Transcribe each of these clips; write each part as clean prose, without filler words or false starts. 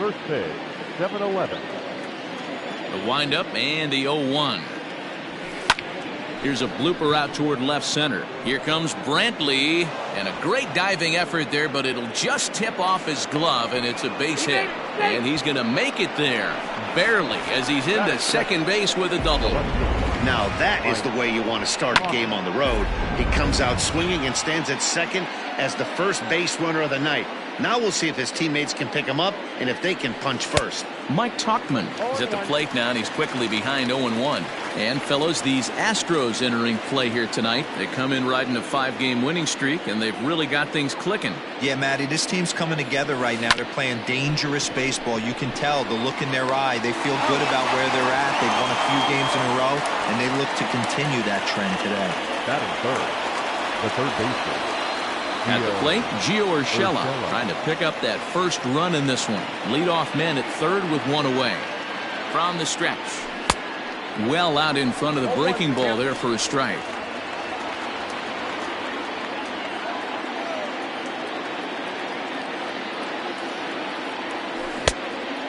First pitch, 7-11. The windup and the 0-1. Here's a blooper out toward left center. Here comes Brantley, and a great diving effort there, but it'll just tip off his glove, and it's a base hit. And he's going to make it there, barely, as he's into second base with a double. Now that is the way you want to start a game on the road. He comes out swinging and stands at second as the first base runner of the night. Now we'll see if his teammates can pick him up and if they can punch first. Mike Tauchman is at the plate now, and he's quickly behind 0-1. And, fellas, these Astros entering play here tonight. They come in riding a 5-game winning streak, and they've really got things clicking. Yeah, Matty, this team's coming together right now. They're playing dangerous baseball. You can tell the look in their eye. They feel good about where they're at. They've won a few games in a row, and they look to continue that trend today. Batting third, the third baseman. At the plate, Gio Urshela trying to pick up that first run in this one. Leadoff man at third with one away. From the stretch. Well out in front of the breaking ball there for a strike.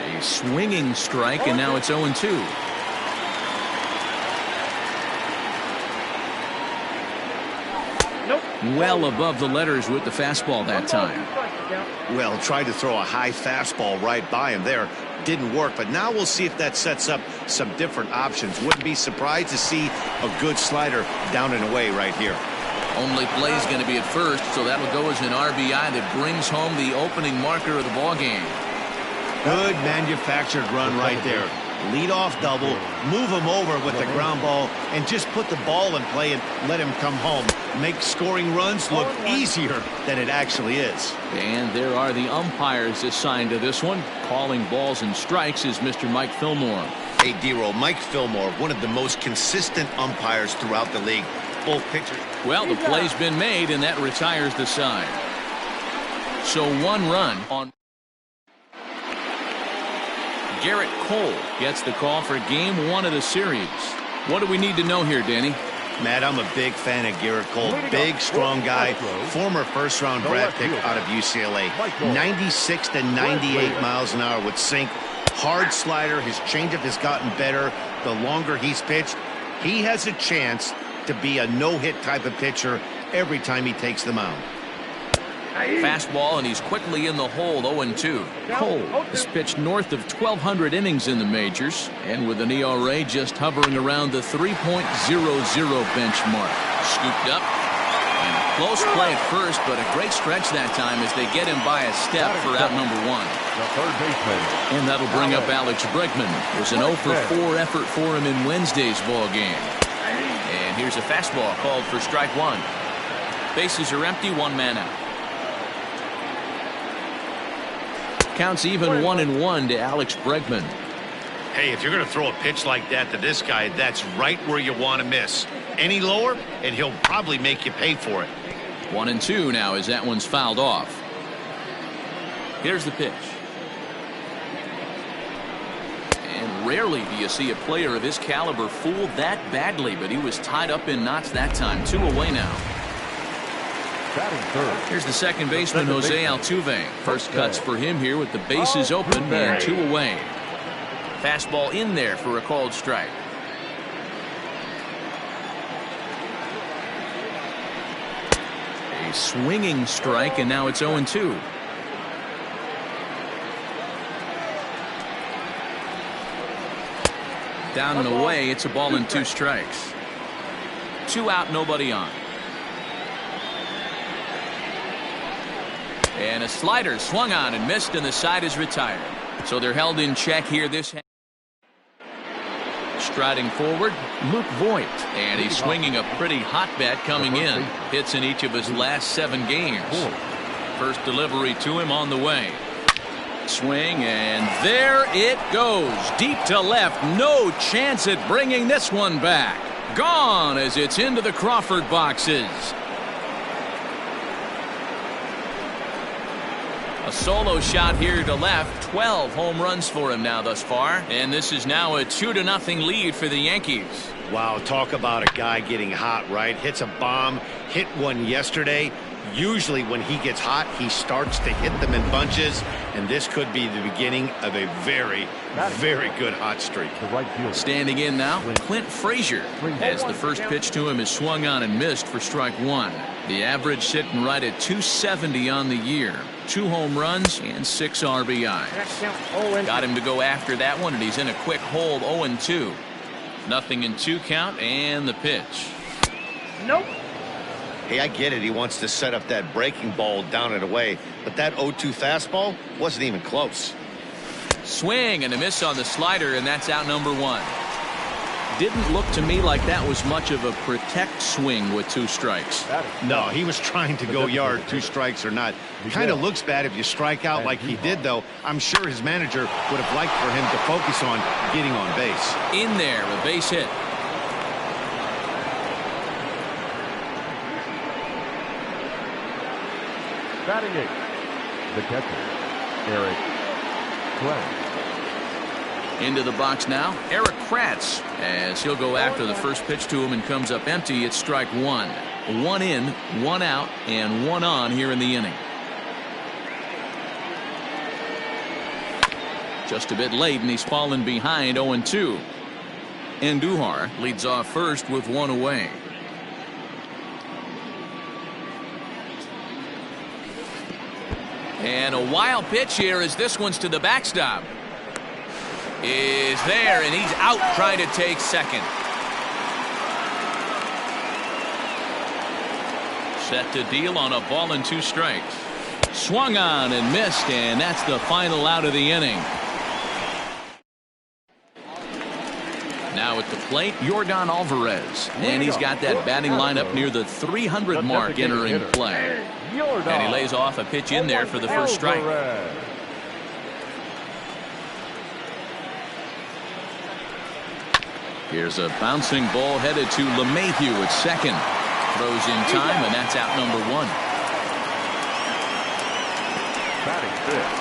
A swinging strike, and now it's 0-2. Well above the letters with the fastball that time. Well, tried to throw a high fastball right by him there. Didn't work, but now we'll see if that sets up some different options. Wouldn't be surprised to see a good slider down and away right here. Only play is going to be at first, so that'll go as an RBI that brings home the opening marker of the ball game. Good manufactured run right there. Lead off double, move him over with the ground ball, and just put the ball in play and let him come home. Make scoring runs look easier than it actually is. And there are the umpires assigned to this one. Calling balls and strikes is Mr. Mike Fillmore. Hey, D-Roll, Mike Fillmore, one of the most consistent umpires throughout the league. Both pitchers. Well, the play's been made, and that retires the side. So 1 run on. Garrett Cole gets the call for game 1 of the series. What do we need to know here, Danny? Matt, I'm a big fan of Garrett Cole. Big, strong guy. Former first-round draft pick out of UCLA. 96 to 98 miles an hour with sink. Hard slider. His changeup has gotten better the longer he's pitched. He has a chance to be a no-hit type of pitcher every time he takes the mound. Fastball, and he's quickly in the hole. 0-2. Cole has pitched north of 1,200 innings in the majors, and with an ERA just hovering around the 3.00 benchmark. Scooped up, and close play at first, but a great stretch that time as they get him by a step for out number 1. The third baseman. And that'll bring up Alex Bregman. It was an 0-for-4 effort for him in Wednesday's ball game. And here's a fastball called for strike 1. Bases are empty, 1 man out. Counts even 1-1 to Alex Bregman. Hey, if you're going to throw a pitch like that to this guy, that's right where you want to miss. Any lower, and he'll probably make you pay for it. 1-2 now as that one's fouled off. Here's the pitch. And rarely do you see a player of his caliber fooled that badly, but he was tied up in knots that time. 2 away now. Here's the second baseman, Jose Altuve. First cuts for him here with the bases open and 2 away. Fastball in there for a called strike. A swinging strike, and now it's 0-2. Down and away, it's a ball and 2 strikes. 2 out, nobody on. And a slider swung on and missed, and the side is retired. So they're held in check here. Striding forward, Luke Voigt. And he's swinging a pretty hot bat coming in. Hits in each of his last 7 games. First delivery to him on the way. Swing, and there it goes. Deep to left. No chance at bringing this one back. Gone as it's into the Crawford boxes. A solo shot here to left. 12 home runs for him now thus far. And this is now a 2-0 lead for the Yankees. Wow, talk about a guy getting hot, right? Hits a bomb, hit one yesterday. Usually when he gets hot, he starts to hit them in bunches, and this could be the beginning of a very, very good hot streak. Standing in now, Clint Frazier, as the first pitch to him is swung on and missed for strike one. The average sitting right at 270 on the year. 2 home runs and 6 RBIs. Got him to go after that one, and he's in a quick hold. 0-2. Nothing in 2 count, and the pitch. Nope. Hey, I get it. He wants to set up that breaking ball down and away, but that 0-2 fastball wasn't even close. Swing and a miss on the slider, and that's out number 1. Didn't look to me like that was much of a protect swing with 2 strikes. No, he was trying to go yard, 2 strikes or not. Kind of looks bad if you strike out like he did, though. I'm sure his manager would have liked for him to focus on getting on base. In there, a base hit. Batting 8, the catcher, Eric Kratz. Into the box now, Eric Kratz, as he'll go after the first pitch to him and comes up empty. It's strike 1. 1 in, 1 out, and 1 on here in the inning. Just a bit late, and he's fallen behind 0-2. Andujar leads off first with 1 away. And a wild pitch here as this one's to the backstop. Is there, and he's out trying to take second. Set to deal on a ball and 2 strikes. Swung on and missed, and that's the final out of the inning. Now at the plate, Yordan Alvarez, and he's got that batting lineup near the 300 mark entering play. And he lays off a pitch in there for the first strike. Here's a bouncing ball headed to LeMahieu at second. Throws in time, and that's out number 1. Batting 5th,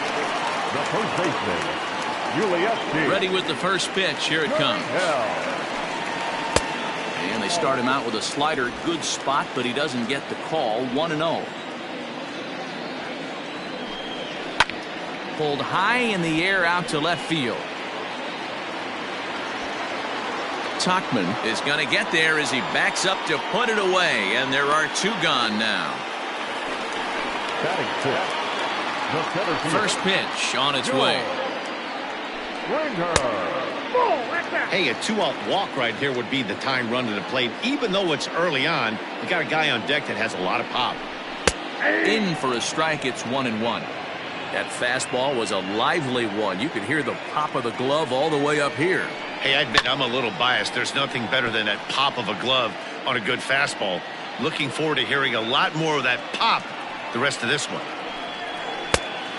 the first baseman, Ready with the first pitch. Here it comes. And they start him out with a slider. Good spot, but he doesn't get the call. 1-0. Pulled high in the air out to left field. Tuchman is going to get there as he backs up to put it away, and there are 2 gone now. Batting 5th, First pitch on its way. Hey, a 2-out walk right here would be the time run to the plate. Even though it's early on, you got a guy on deck that has a lot of pop. In for a strike. It's 1-1. That fastball was a lively one. You could hear the pop of the glove all the way up here. Hey, I admit I'm a little biased. There's nothing better than that pop of a glove on a good fastball. Looking forward to hearing a lot more of that pop the rest of this one.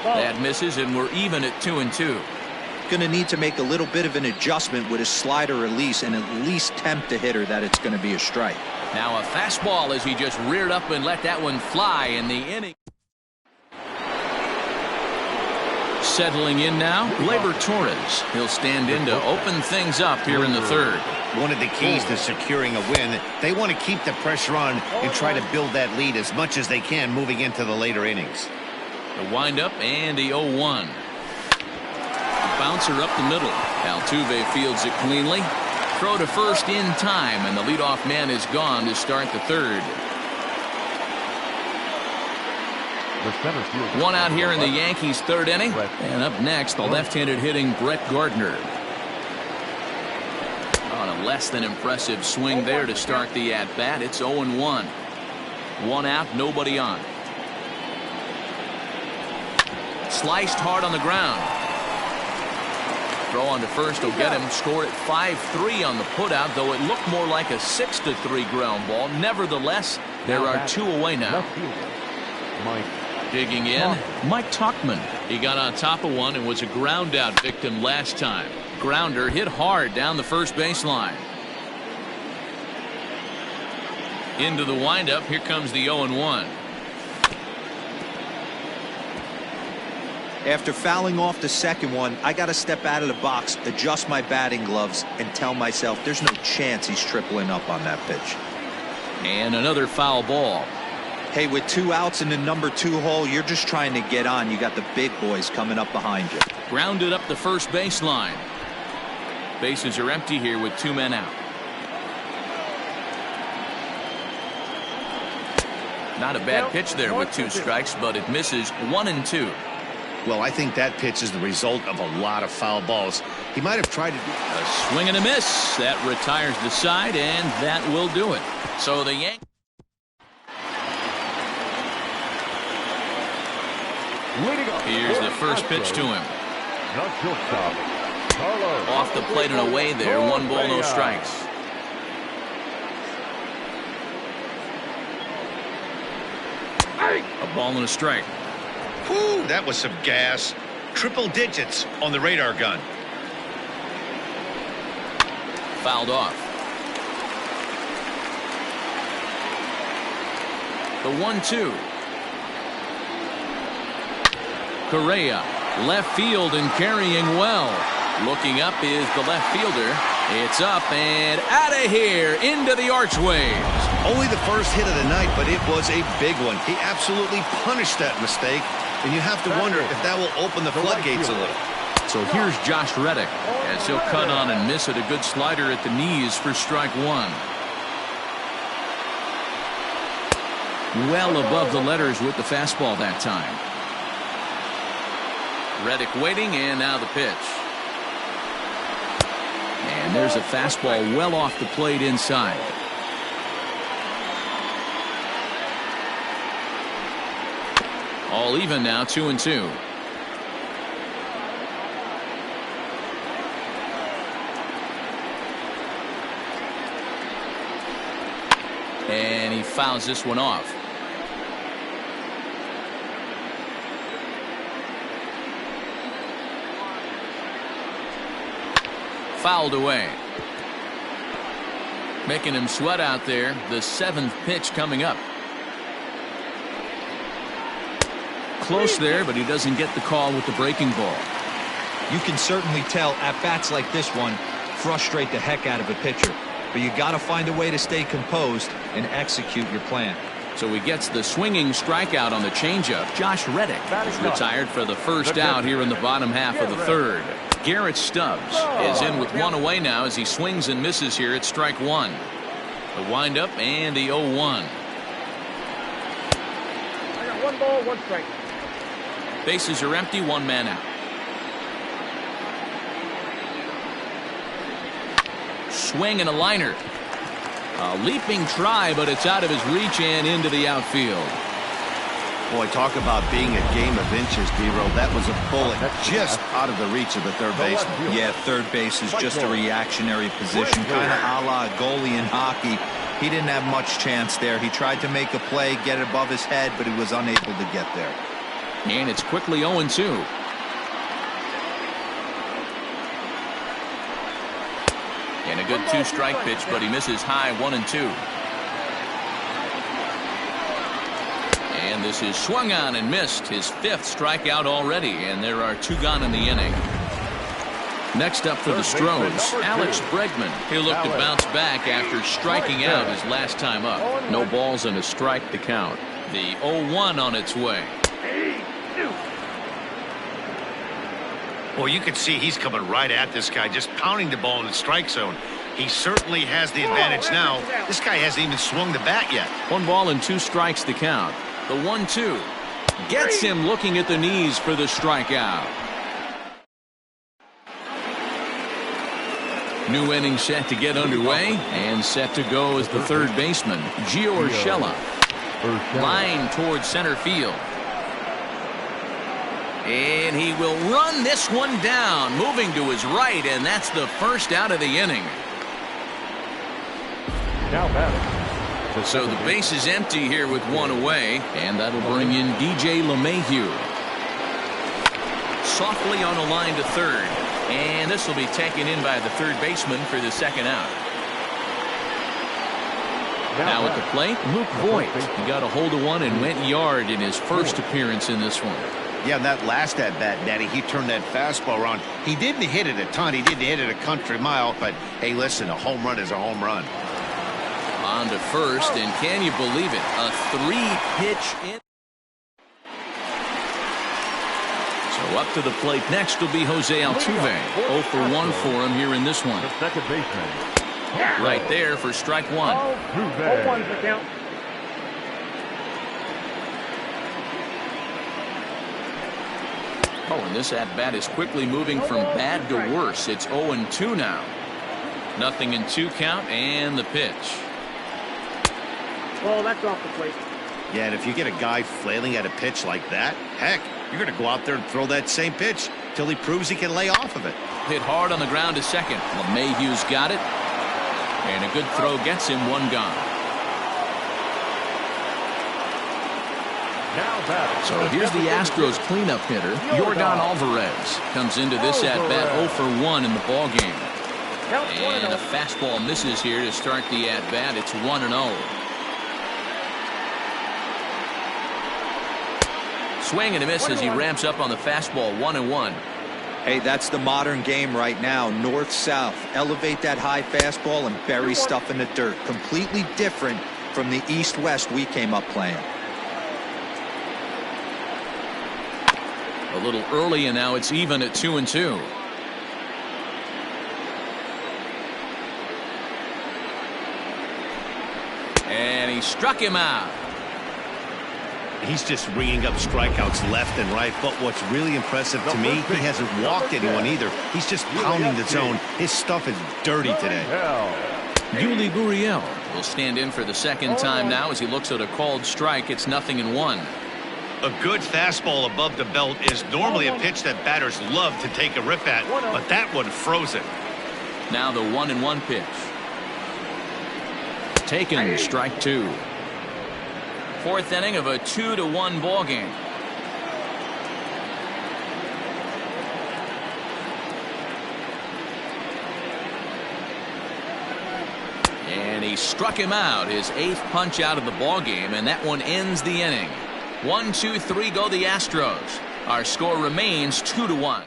That misses, and we're even at 2-2. Going to need to make a little bit of an adjustment with his slider release and at least tempt the hitter that it's going to be a strike. Now a fastball as he just reared up and let that one fly in the inning. Settling in now, Gleyber Torres. He'll stand in to open things up here in the 3rd. One of the keys to securing a win, they want to keep the pressure on and try to build that lead as much as they can moving into the later innings. The windup and the 0-1. Bouncer up the middle. Altuve fields it cleanly. Throw to first in time, and the leadoff man is gone to start the 3rd. 1 out here in the Yankees' 3rd inning. And up next, the left-handed hitting Brett Gardner. On a less than impressive swing there to start the at-bat. It's 0-1. 1 out, nobody on. Sliced hard on the ground. Throw on to first will get him. Scored at 5-3 on the putout, though it looked more like a 6-3 ground ball. Nevertheless, there are 2 away now. Digging in, Mike Tuchman. He got on top of one and was a ground out victim last time. Grounder hit hard down the first baseline. Into the windup. Here comes the 0-1. After fouling off the second one, I got to step out of the box, adjust my batting gloves, and tell myself there's no chance he's tripling up on that pitch. And another foul ball. Hey, with 2 outs in the number 2 hole, you're just trying to get on. You got the big boys coming up behind you. Grounded up the first baseline. Bases are empty here with 2 men out. Not a bad pitch there with 2 strikes, but it misses 1-2. Well, I think that pitch is the result of a lot of foul balls. He might have tried to do a swing and a miss. That retires the side, and that will do it. So the Yankees. Here's the first pitch to him. Off the plate and away there. 1 ball, no strikes. A ball and a strike. Whew, that was some gas. Triple digits on the radar gun. Fouled off. The 1-2. Correa, left field and carrying well. Looking up is the left fielder. It's up and out of here into the archways. Only the first hit of the night, but it was a big one. He absolutely punished that mistake, and you have to wonder if that will open the floodgates a little. So here's Josh Reddick as he'll cut on and miss at a good slider at the knees for strike 1. Well above the letters with the fastball that time. Reddick waiting, and now the pitch. And there's a fastball well off the plate inside. All even now, 2-2. And he fouls this one off. Fouled away. Making him sweat out there. The 7th pitch coming up. Close there, but he doesn't get the call with the breaking ball. You can certainly tell at bats like this one frustrate the heck out of a pitcher. But you got to find a way to stay composed and execute your plan. So he gets the swinging strikeout on the changeup. Josh Reddick is retired for the first out here in the bottom half of the 3rd. Garrett Stubbs is in with 1 away now as he swings and misses here at strike 1. The windup and the 0-1. I got 1 ball, 1 strike. Bases are empty, 1 man out. Swing and a liner. A leaping try, but it's out of his reach and into the outfield. Boy, talk about being a game of inches, D-Roll. That was a bullet just out of the reach of the third baseman. Yeah, third base is just a reactionary position, kind of a la a goalie in hockey. He didn't have much chance there. He tried to make a play, get it above his head, but he was unable to get there. And it's quickly 0-2. And a good 2-strike pitch, but he misses high 1-2. And this is swung on and missed. His 5th strikeout already, and there are 2 gone in the inning. Next up for the Stros, Alex Bregman. He'll look to bounce back after striking out his last time up. No balls and a strike to count. The 0-1 on its way. Well, you can see he's coming right at this guy, just pounding the ball in the strike zone. He certainly has the advantage now. This guy hasn't even swung the bat yet. 1 ball and 2 strikes to count. The 1-2 gets him looking at the knees for the strikeout. New inning set to get underway, and set to go is the 3rd baseman, Gio Urshela. Line towards center field. And he will run this one down, moving to his right, and that's the first out of the inning. Now batting. So the base is empty here with 1 away, and that'll bring in DJ LeMahieu. Softly on a line to 3rd, and this will be taken in by the 3rd baseman for the 2nd out. Now at the plate, Luke Voigt. He got a hold of one and went yard in his first appearance in this one. Yeah, that last at-bat, Daddy, he turned that fastball around. He didn't hit it a ton. He didn't hit it a country mile, but hey, listen, a home run is a home run. On to first, and can you believe it? A 3-pitch in. So up to the plate next will be Jose Altuve. 0 for 1 for him here in this one. The second baseman. Right there for strike one. 0-1 the count. Oh, and this at-bat is quickly moving from bad to worse. It's 0-2 now. Nothing in 2 count, and the pitch. Well, that's off the plate. Yeah, and if you get a guy flailing at a pitch like that, heck, you're going to go out there and throw that same pitch till he proves he can lay off of it. Hit hard on the ground to second. LeMahieu's got it. And a good throw gets him one gone. Now batting. So here's the Astros cleanup hitter, Yordan Alvarez. Comes into this at-bat 0 for 1 in the ballgame. And a fastball misses here to start the at-bat. It's 1-0. Swing and a miss as he ramps up on the fastball. 1-1. Hey, that's the modern game right now. North-south. Elevate that high fastball and bury stuff in the dirt. Completely different from the east-west we came up playing. A little early, and now it's even at 2-2. And he struck him out. He's just ringing up strikeouts left and right, but what's really impressive to me, he hasn't walked anyone either. He's just pounding the zone. His stuff is dirty today. Yuli Gurriel will stand in for the second time now as he looks at a called strike. It's 0-1. A good fastball above the belt is normally a pitch that batters love to take a rip at, but that one froze it. Now the 1-1 pitch. Taken, strike 2. Fourth inning of a 2-1 ball game. And he struck him out, his 8th punch out of the ball game, and that one ends the inning. 1-2-3 go the Astros. Our score remains 2-1.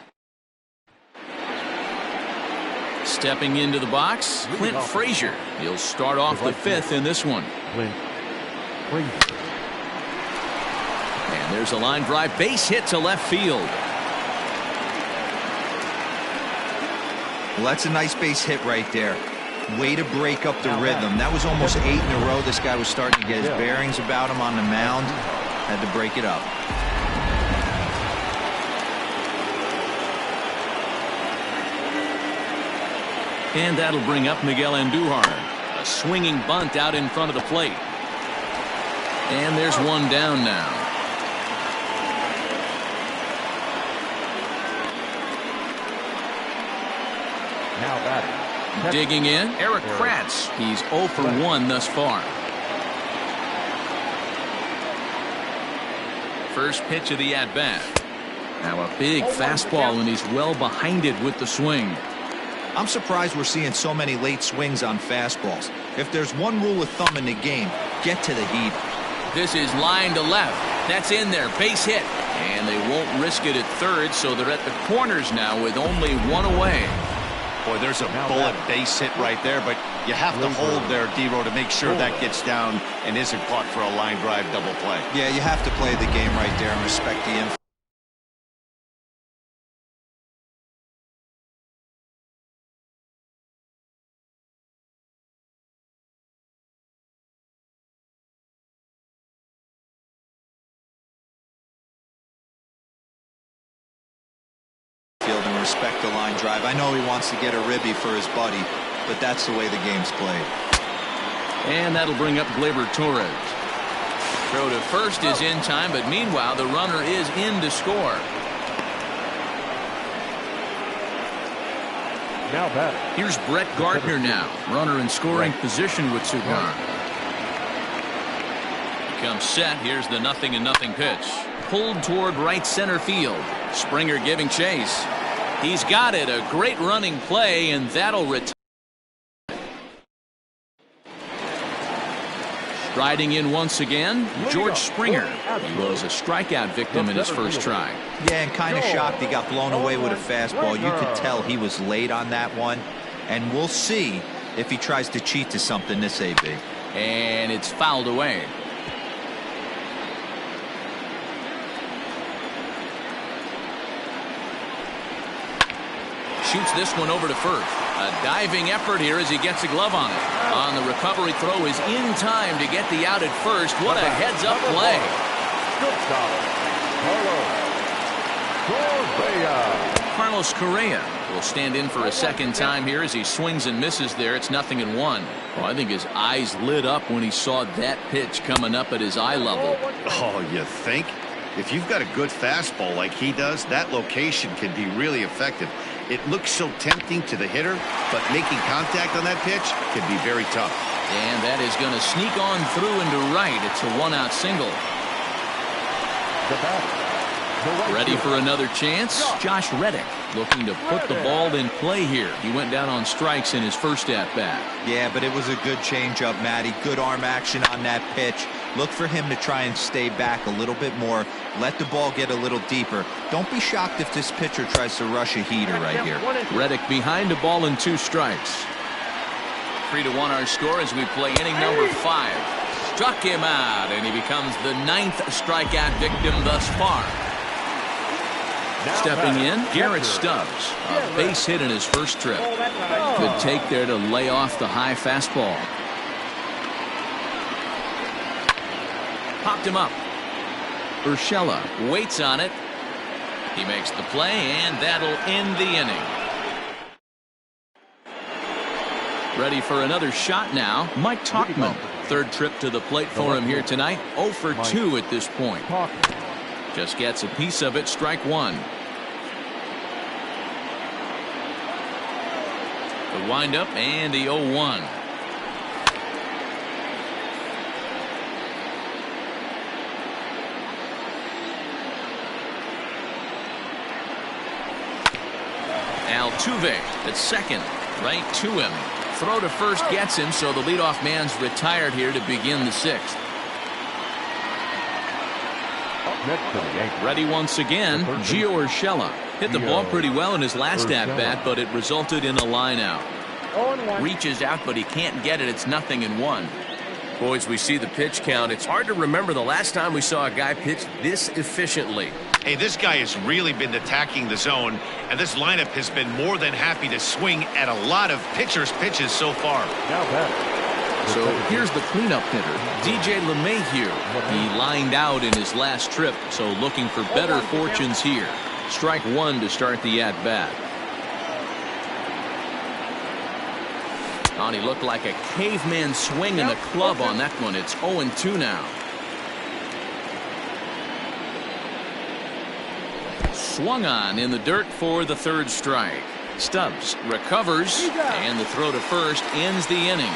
Stepping into the box, Clint Frazier. He'll start off the 5th in this one. And there's a line drive, base hit to left field. Well, that's a nice base hit right there. Way to break up the rhythm. That was almost 8 in a row. This guy was starting to get his bearings about him on the mound. Had to break it up. And that'll bring up Miguel Andujar. A swinging bunt out in front of the plate. And there's one down now. Now batting. Digging in, Eric Kratz. He's 0 for 1 thus far. First pitch of the at-bat. Now a big fastball, and he's well behind it with the swing. I'm surprised we're seeing so many late swings on fastballs. If there's one rule of thumb in the game, get to the heat. This is line to left. That's in there. Base hit. And they won't risk it at third, so they're at the corners now with only one away. Boy, there's a bullet base hit right there, but you have to hold there, D-Row, to make sure that gets down and isn't caught for a line drive double play. Yeah, you have to play the game right there and respect the infield. And respect the line drive. I know he wants to get a ribby for his buddy, but that's the way the game's played. And that'll bring up Gleyber Torres. Throw to first is in time, but meanwhile the runner is in to score. Now batting. Here's Brett Gardner now. Runner in scoring position with Sugar. Comes set. Here's the 0-0 pitch. Pulled toward right center field. Springer giving chase. He's got it. A great running play, and that'll retire. Striding in once again, George Springer. He was a strikeout victim in his first try. Yeah, and kind of shocked he got blown away with a fastball. You could tell he was late on that one, and we'll see if he tries to cheat to something this AB. And it's fouled away. Shoots this one over to first. A diving effort here as he gets a glove on it. On the recovery throw is in time to get the out at first. What a heads-up play. Good stop. Carlos Correa will stand in for a second time here as he swings and misses there. It's 0-1. Well, I think his eyes lit up when he saw that pitch coming up at his eye level. Oh, you think? If you've got a good fastball like he does, that location can be really effective. It looks so tempting to the hitter, but making contact on that pitch can be very tough. And that is going to sneak on through into right. It's a one-out single. Ready for another chance? Josh Reddick looking to put the ball in play here. He went down on strikes in his first at-bat. Yeah, but it was a good changeup, Matty. Good arm action on that pitch. Look for him to try and stay back a little bit more. Let the ball get a little deeper. Don't be shocked if this pitcher tries to rush a heater right here. Reddick behind a ball and 2 strikes. 3-1 our score as we play inning number 5. Struck him out, and he becomes the 9th strikeout victim thus far. Stepping in, Garrett Stubbs. A base hit in his first trip. Good take there to lay off the high fastball. Popped him up. Urshela waits on it. He makes the play, and that'll end the inning. Ready for another shot now. Mike Tauchman. 3rd trip to the plate for him here tonight. 0 for 2 at this point. Just gets a piece of it. Strike 1. The windup and the 0-1. Altuve at second. Right to him. Throw to first gets him, so the leadoff man's retired here to begin the 6th. Ready once again, Gio Urshela. Hit the ball pretty well in his last at-bat, but it resulted in a line out. Reaches out, but he can't get it. It's 0-1. Boys, we see the pitch count. It's hard to remember the last time we saw a guy pitch this efficiently. Hey, this guy has really been attacking the zone, and this lineup has been more than happy to swing at a lot of pitchers' pitches so far. So here's the cleanup hitter, DJ LeMahieu. He lined out in his last trip, so looking for better fortunes here. Strike 1 to start the at-bat. Oh, he looked like a caveman swinging the club on that one. It's 0-2 now. Swung on in the dirt for the 3rd strike. Stubbs recovers, and the throw to first ends the inning.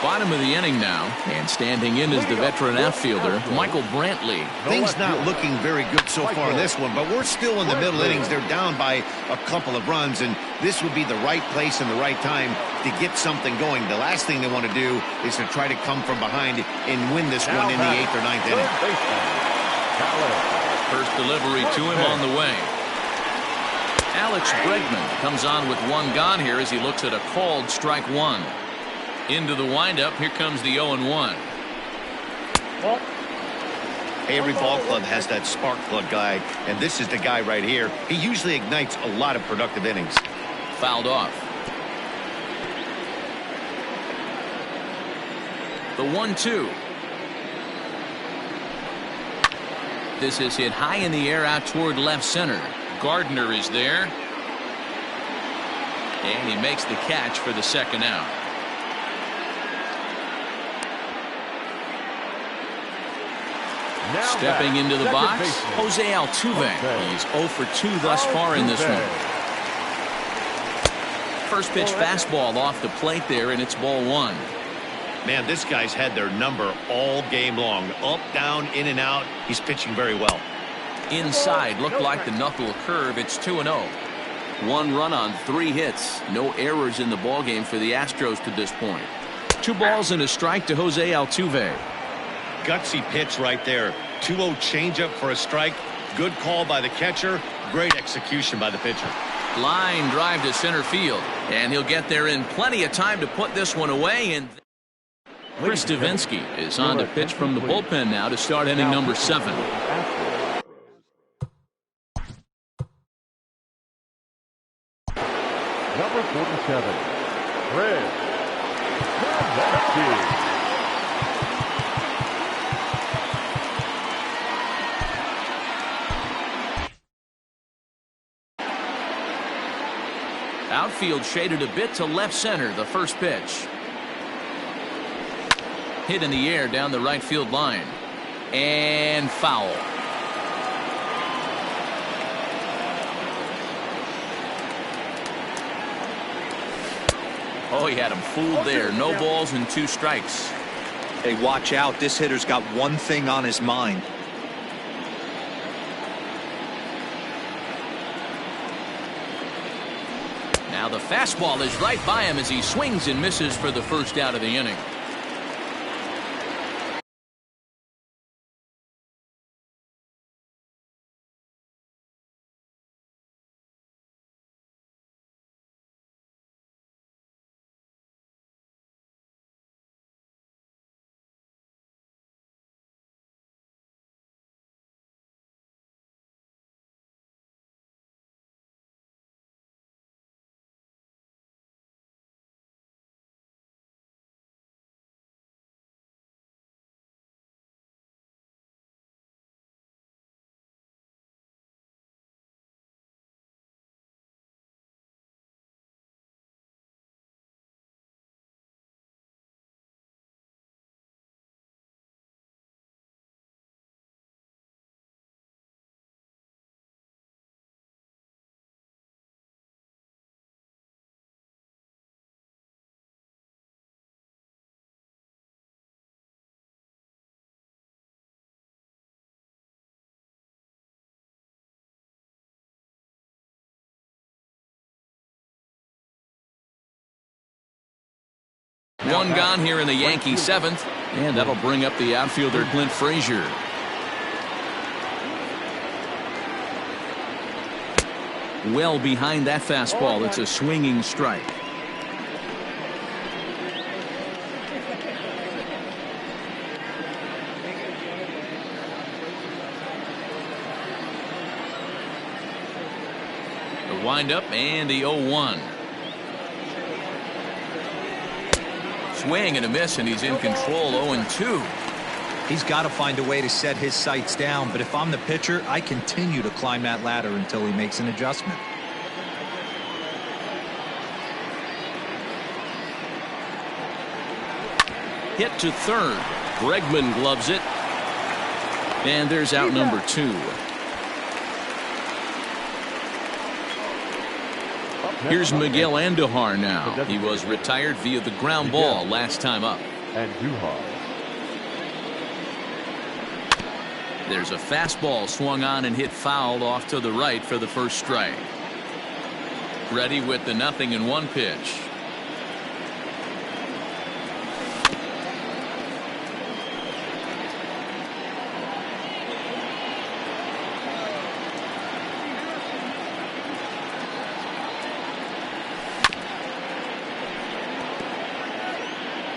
Bottom of the inning now, and standing in is the veteran outfielder, Michael Brantley. Things not looking very good so far in this one, but we're still in the middle innings. They're down by a couple of runs, and this would be the right place and the right time to get something going. The last thing they want to do is to try to come from behind and win this one in the 8th or 9th inning. First delivery to him on the way. Alex Bregman comes on with 1 gone here as he looks at a called strike 1. Into the windup. Here comes the 0-1. Every ball club has that spark plug guy, and this is the guy right here. He usually ignites a lot of productive innings. Fouled off. The 1-2. This is hit high in the air out toward left center. Gardner is there. And he makes the catch for the 2nd out. Stepping into the box, Jose Altuve. He's 0 for 2 thus far in this one. First pitch fastball off the plate there, and it's ball 1. Man, this guy's had their number all game long. Up, down, in and out. He's pitching very well. Inside, looked like the knuckle curve. It's 2-0. 1 run on 3 hits. No errors in the ballgame for the Astros to this point. 2 balls and a strike to Jose Altuve. Gutsy pitch right there. 2-0 changeup for a strike. Good call by the catcher. Great execution by the pitcher. Line drive to center field, and he'll get there in plenty of time to put this one away. And Chris Davinsky is on to pitch from the bullpen now to start inning number 7. Number 47, Chris Davinsky. Outfield shaded a bit to left center, the first pitch. Hit in the air down the right field line. And foul. Oh, he had him fooled there. No balls and 2 strikes. Hey, watch out. This hitter's got one thing on his mind. Now the fastball is right by him as he swings and misses for the first out of the inning. One gone here in the Yankee 7th, and that'll bring up the outfielder Clint Frazier. Well behind that fastball. It's a swinging strike. The windup and the 0-1. Swing and a miss, and he's in control. 0-2. He's got to find a way to set his sights down, but if I'm the pitcher, I continue to climb that ladder until he makes an adjustment. Hit to third. Bregman gloves it. And there's out number 2. Here's Miguel Andujar now. He was retired via the ground ball last time up. Andujar. There's a fastball swung on and hit foul off to the right for the first strike. Ready with the 0-1 pitch.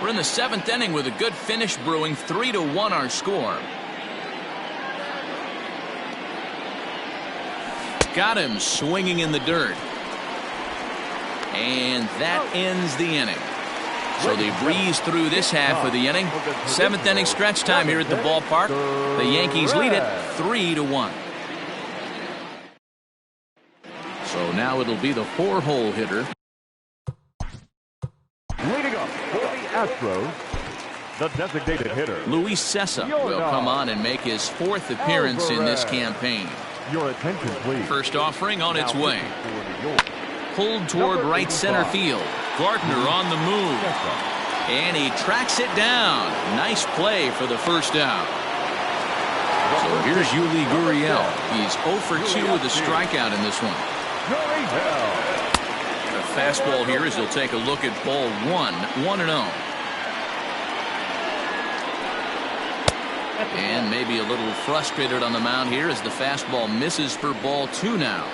We're in the 7th inning with a good finish brewing. 3-1 our score. Got him swinging in the dirt. And that ends the inning. So they breeze through this half of the inning. 7th inning stretch time here at the ballpark. The Yankees lead it 3-1. So now it'll be the 4-hole hitter. Leading up for the Astros, the designated hitter, Luis Cessa will come on and make his 4th appearance in this campaign. Your attention, please. First offering on its way. Pulled toward right center field. Gardner on the move. And he tracks it down. Nice play for the first out. So here's Yuli Gurriel. He's 0 for 2 with a strikeout in this one. The fastball here as he'll take a look at ball 1, 1-0. And maybe a little frustrated on the mound here as the fastball misses for ball 2 now.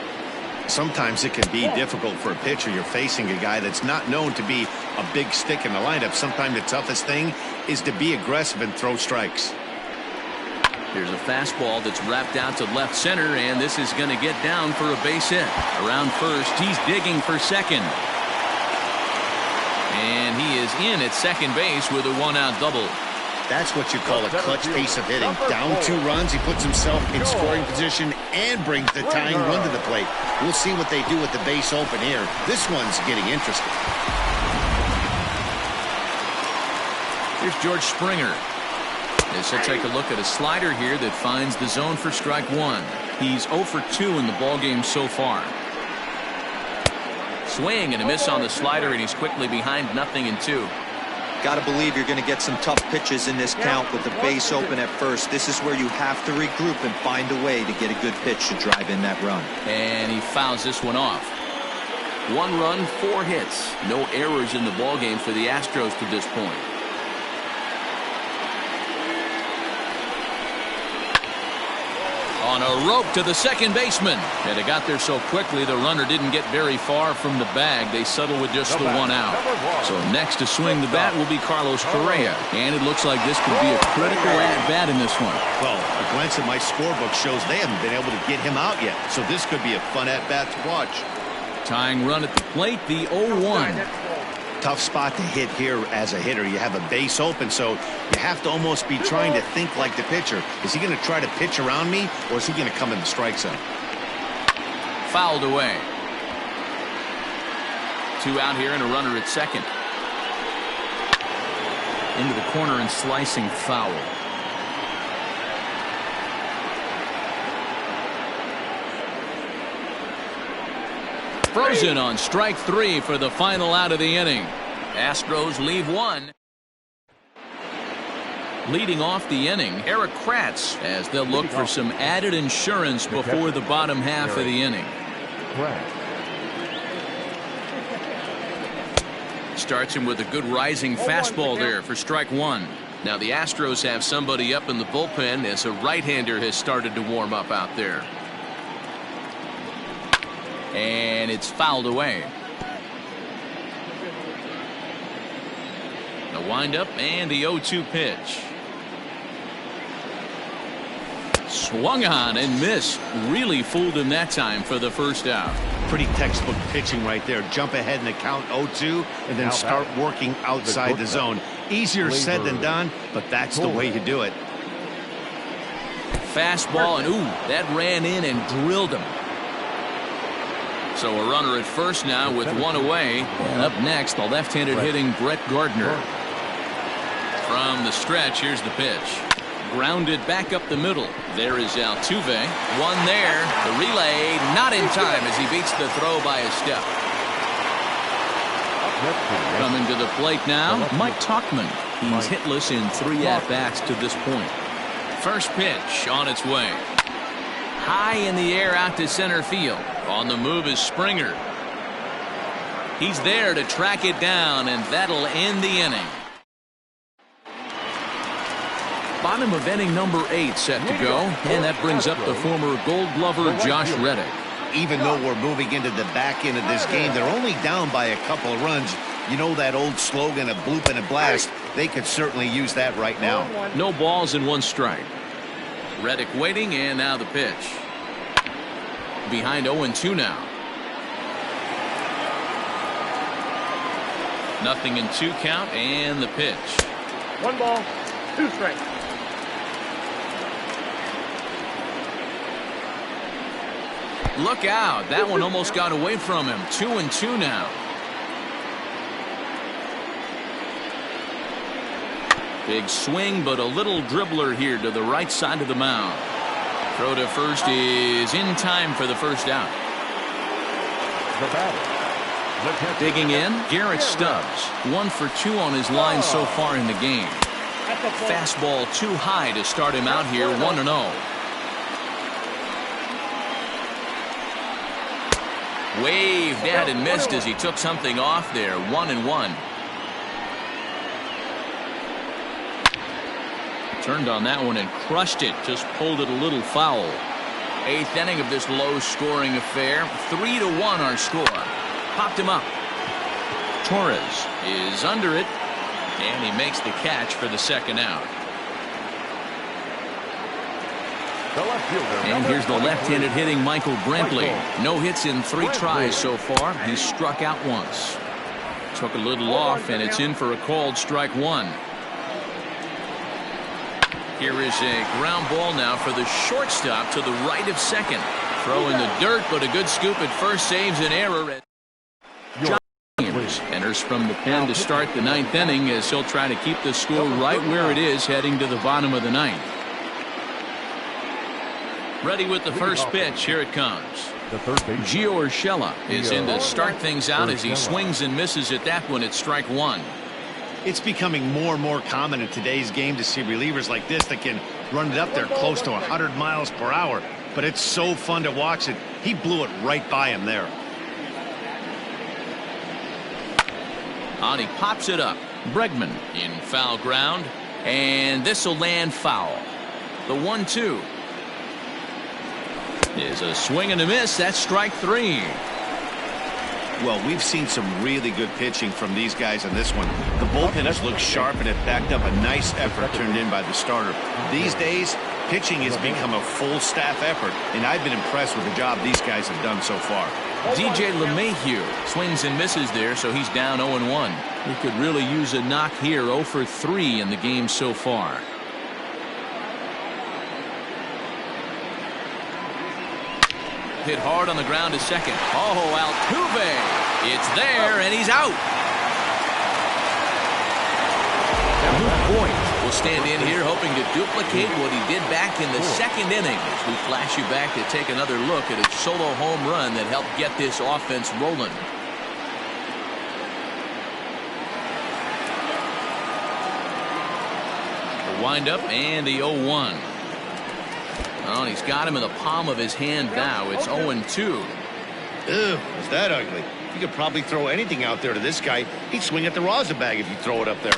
Sometimes it can be difficult for a pitcher. You're facing a guy that's not known to be a big stick in the lineup. Sometimes the toughest thing is to be aggressive and throw strikes. Here's a fastball that's wrapped out to left center, and this is going to get down for a base hit. Around first, he's digging for second. And he is in at second base with a one-out double. That's what you call a clutch piece of hitting. Down 2 runs, he puts himself in scoring position and brings the tying run to the plate. We'll see what they do with the base open here. This one's getting interesting. Here's George Springer. As he'll take a look at a slider here that finds the zone for strike 1. He's 0 for 2 in the ballgame so far. Swing and a miss on the slider, and he's quickly behind 0-2. Got to believe you're going to get some tough pitches in this count with the base open at first. This is where you have to regroup and find a way to get a good pitch to drive in that run. And he fouls this one off. 1 run, 4 hits. No errors in the ballgame for the Astros to this point. On a rope to the second baseman. And it got there so quickly the runner didn't get very far from the bag. They settle with just the 1 out. So next to swing the bat will be Carlos Correa. And it looks like this could be a critical at-bat in this one. Well, a glance at my scorebook shows they haven't been able to get him out yet. So this could be a fun at-bat to watch. Tying run at the plate, the 0-1. Tough spot to hit here as a hitter. You have a base open, so you have to almost be trying to think like the pitcher. Is he going to try to pitch around me, or is he going to come in the strike zone? Fouled away. 2 out here and a runner at second. Into the corner and slicing foul. Frozen on strike 3 for the final out of the inning. Astros leave 1. Leading off the inning, Eric Kratz, as they'll look for some added insurance before the bottom half of the inning. Starts him with a good rising fastball there for strike 1. Now the Astros have somebody up in the bullpen as a right-hander has started to warm up out there. And it's fouled away. The windup and the 0-2 pitch. Swung on and missed. Really fooled him that time for the first out. Pretty textbook pitching right there. Jump ahead in the count 0-2 and then start working outside the zone. Easier said than done, but that's the way you do it. Fastball, and ooh, that ran in and drilled him. So a runner at first now with 1 away. And up next, the left-handed hitting Brett Gardner. From the stretch, here's the pitch. Grounded back up the middle. There is Altuve. 1 there. The relay not in time as he beats the throw by a step. Coming to the plate now, Mike Tauchman. He's hitless in 3 at-bats to this point. First pitch on its way. High in the air out to center field. On the move is Springer. He's there to track it down, and that'll end the inning. Bottom of inning number 8 set to go, and that brings up the former Gold Glover Josh Reddick. Even though we're moving into the back end of this game, they're only down by a couple of runs. You know that old slogan, a bloop and a blast. They could certainly use that right now. No balls and 1 strike. Reddick waiting, and now the pitch. Behind 0-2 now. 0-2 count, and the pitch. 1 ball, 2 strikes. Look out. That one almost got away from him. 2-2 now. Big swing, but a little dribbler here to the right side of the mound. Throw to first is in time for the first out. Digging in, Garrett Stubbs. 1 for 2 on his line so far in the game. Fastball too high to start him out here 1-0. Waved at and missed as he took something off there. 1-1. Turned on that one and crushed it. Just pulled it a little foul. Eighth inning of this low-scoring affair. 3-1 our score. Popped him up. Torres is under it, and he makes the catch for the second out. And here's the left-handed hitting Michael Brantley. No hits in 3 tries so far. He's struck out once. Took a little off, and it's in for a called strike 1. Here is a ground ball now for the shortstop to the right of second. Throw in the dirt, but a good scoop at first saves an error. James enters from the pen to start the 9th inning as he'll try to keep the score right where it is heading to the bottom of the 9th. Ready with the first pitch. Here it comes. Gio Urshela is in to start things out as he swings and misses at that one at strike 1. It's becoming more and more common in today's game to see relievers like this that can run it up there close to 100 miles per hour. But it's so fun to watch it. He blew it right by him there. And he pops it up. Bregman in foul ground. And this will land foul. The 1-2 is a swing and a miss. That's strike 3. Well, we've seen some really good pitching from these guys in this one. The bullpenners look sharp, and it backed up a nice effort turned in by the starter. These days, pitching has become a full staff effort, and I've been impressed with the job these guys have done so far. DJ LeMahieu swings and misses there, so he's down 0-1. He could really use a knock here. 0 for 3 in the game so far. Hit hard on the ground to second. Oh, Altuve. It's there, and he's out. Luke Voigt will stand in here hoping to duplicate what he did back in the 2nd inning. As we flash you back to take another look at his solo home run that helped get this offense rolling. The windup and the 0-1. Oh, and he's got him in the palm of his hand now. It's 0-2. Ew, is that ugly? You could probably throw anything out there to this guy. He'd swing at the rosin bag if you throw it up there.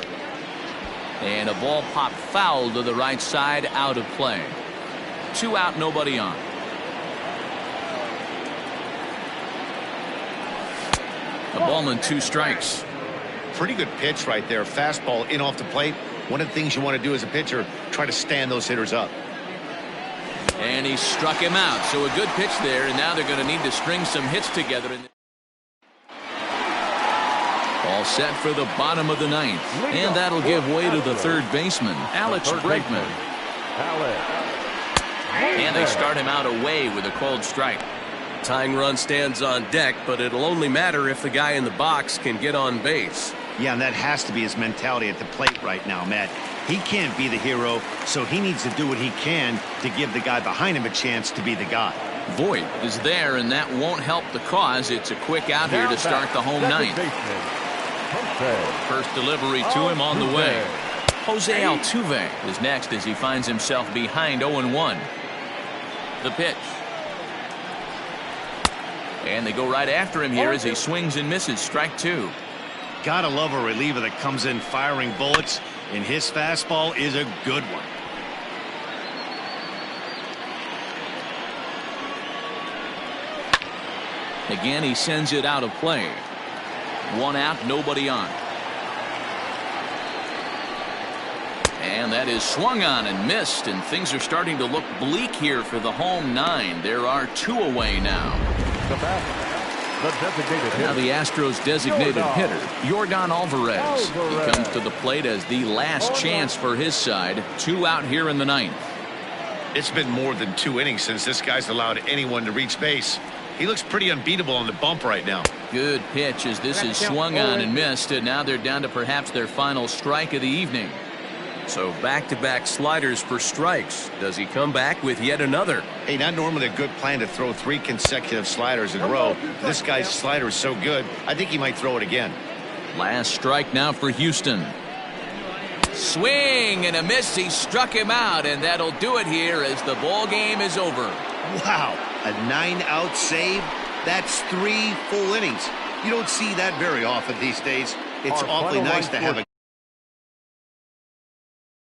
And a ball popped foul to the right side, out of play. 2 out, nobody on. A ball and 2 strikes. Pretty good pitch right there. Fastball in off the plate. One of the things you want to do as a pitcher, try to stand those hitters up. And he struck him out. So a good pitch there, and now they're going to need to string some hits together. All set for the bottom of the 9th. And that'll give way to the 3rd baseman, Alex Bregman. And they start him out away with a called strike. Tying run stands on deck, but it'll only matter if the guy in the box can get on base. Yeah, and that has to be his mentality at the plate right now, Matt. He can't be the hero, so he needs to do what he can to give the guy behind him a chance to be the guy. Voigt is there, and that won't help the cause. It's a quick out here to start the home 9th. First delivery to him on the way. Jose Altuve is next as he finds himself behind 0-1. The pitch. And they go right after him here as he swings and misses. Strike 2. Gotta love a reliever that comes in firing bullets, and his fastball is a good one. Again, he sends it out of play. 1 out, nobody on. And that is swung on and missed, and things are starting to look bleak here for the home 9. There are 2 away now. Now the Astros designated hitter, Yordan Alvarez. He comes to the plate as the last chance for his side. 2 out here in the 9th. It's been more than 2 innings since this guy's allowed anyone to reach base. He looks pretty unbeatable on the bump right now. Good pitch as this is swung on and missed, and now they're down to perhaps their final strike of the evening. So back-to-back sliders for strikes. Does he come back with yet another? Hey, not normally a good plan to throw 3 consecutive sliders in a row. This guy's slider is so good, I think he might throw it again. Last strike now for Houston. Swing and a miss. He struck him out, and that'll do it here as the ball game is over. Wow, a 9-out save? That's 3 full innings. You don't see that very often these days. It's awfully nice to have a